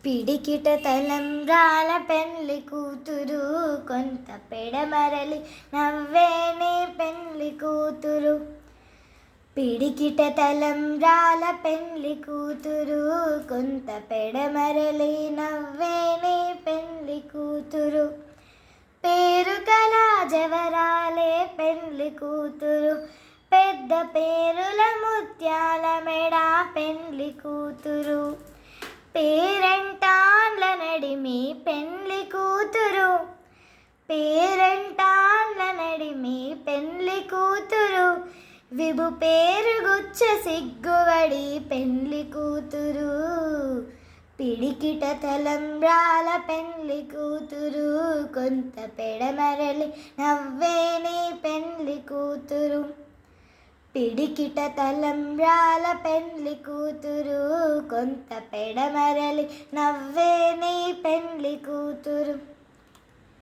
పిడికిట తలంబ్రాల పెండ్లి కూతురు, కొంత పెడమరలి నవ్వేనే పెండ్లి కూతురు. పిడికిట తలంబ్రాల పెండ్లి కూతురు, కొంత పెడమరలి నవ్వేనే పెండ్లి కూతురు. పేరు కల జవరాలే పెండ్లి కూతురు, పెద్ద పేరుల ముత్యాల మెడ పెండ్లి కూతురు. పేరంటాన్ల నడిమి పెండ్లి కూతురు, పేరంటాన్ల నడిమి పెండ్లి కూతురు. విభు పేరు గుచ్చ సిగ్గువడి పెండ్లి కూతురు. పిడికిట తలంబ్రాల పెండ్లి కూతురు, కొంత పెడమరలి నవ్వేనే పెండ్లి కూతురు. పిడికిట తలంబ్రాల పెండ్లి కూతురు, కొంత పెడమరలి నవ్వేనే పెండ్లి కూతురు.